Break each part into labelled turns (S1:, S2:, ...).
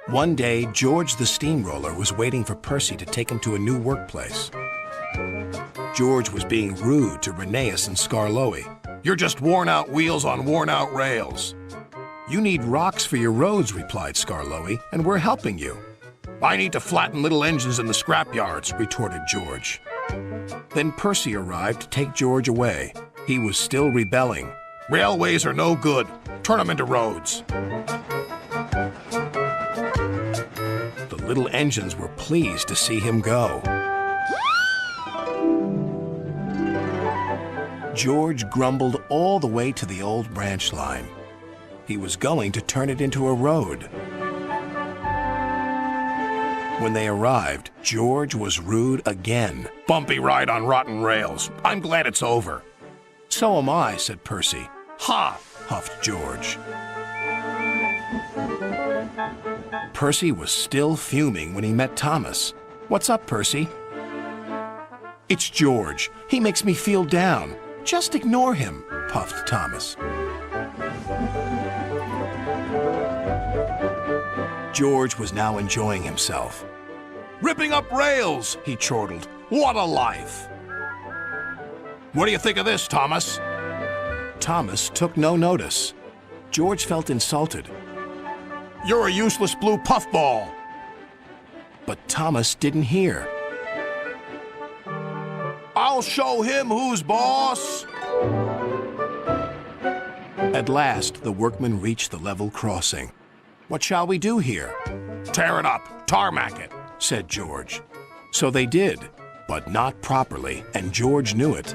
S1: One day, George the Steamroller was waiting for Percy to take him to a new workplace. George was being rude to Rheneas and Skarloey. "You're just worn-out wheels on worn-out rails." "You need rocks for your roads," replied Skarloey, "and we're helping you." "I need to flatten little engines in the scrapyards," retorted George. Then Percy arrived to take George away. He was still rebelling. "Railways are no good. Turn them into roads." The little engines were pleased to see him go. George grumbled all the way to the old branch line. He was going to turn it into a road. When they arrived, George was rude again. "Bumpy ride on rotten rails. I'm glad it's over." "So am I," said Percy. "Ha!" huffed George. Percy was still fuming when he met Thomas. "What's up, Percy?" "It's George. He makes me feel down." "Just ignore him," puffed Thomas. George was now enjoying himself. "Ripping up rails," he chortled. "What a life!" "What do you think of this, Thomas?" Thomas took no notice. George felt insulted. "You're a useless blue puffball." But Thomas didn't hear. "I'll show him who's boss." At last, the workmen reached the level crossing. "What shall we do here?" "Tear it up, tarmac it," said George. So they did, but not properly, and George knew it.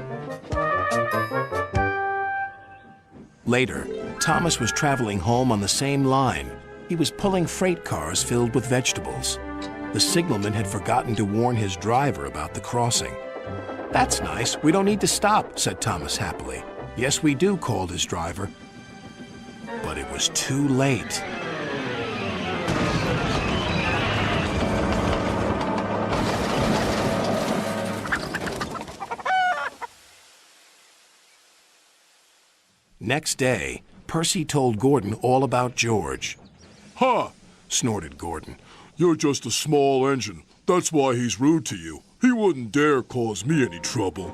S1: Later, Thomas was traveling home on the same line. He was pulling freight cars filled with vegetables. The signalman had forgotten to warn his driver about the crossing. "That's nice. We don't need to stop," said Thomas happily. "Yes, we do," called his driver. But it was too late. Next day, Percy told Gordon all about George.
S2: "Ha!" snorted Gordon. "You're just a small engine. That's why he's rude to you. He wouldn't dare cause me any trouble."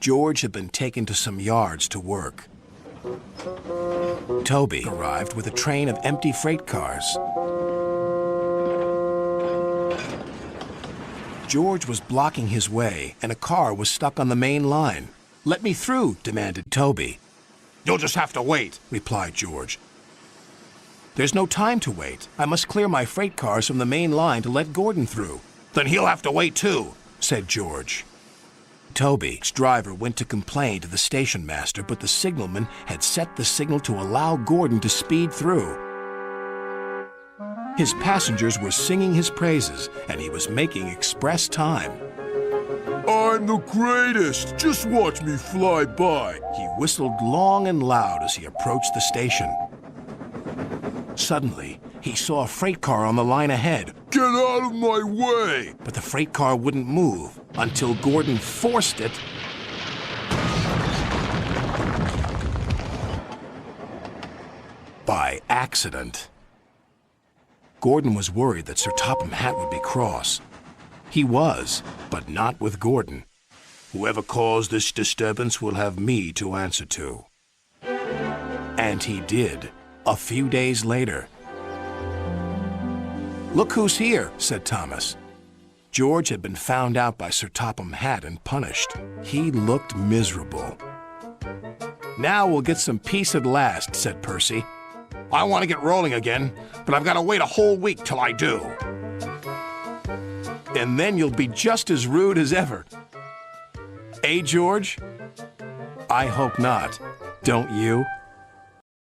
S1: George had been taken to some yards to work. Toby arrived with a train of empty freight cars. George was blocking his way, and a car was stuck on the main line. "Let me through," demanded Toby. "You'll just have to wait," replied George. "There's no time to wait. I must clear my freight cars from the main line to let Gordon through." "Then he'll have to wait too," said George. Toby's driver went to complain to the station master, but the signalman had set the signal to allow Gordon to speed through. His passengers were singing his praises, and he was making express time.
S2: "I'm the greatest! Just watch me fly by!"
S1: He whistled long and loud as he approached the station. Suddenly, he saw a freight car on the line ahead.
S2: "Get out of my way!"
S1: But the freight car wouldn't move until Gordon forced it by accident. Gordon was worried that Sir Topham Hatt would be cross. He was, but not with Gordon. "Whoever caused this disturbance will have me to answer to." And he did, a few days later. "Look who's here," said Thomas. George had been found out by Sir Topham Hatt and punished. He looked miserable. "Now we'll get some peace at last," said Percy. "I want to get rolling again, but I've got to wait a whole week till I do." "And then you'll be just as rude as ever." "Eh, George?" "I hope not. Don't you?"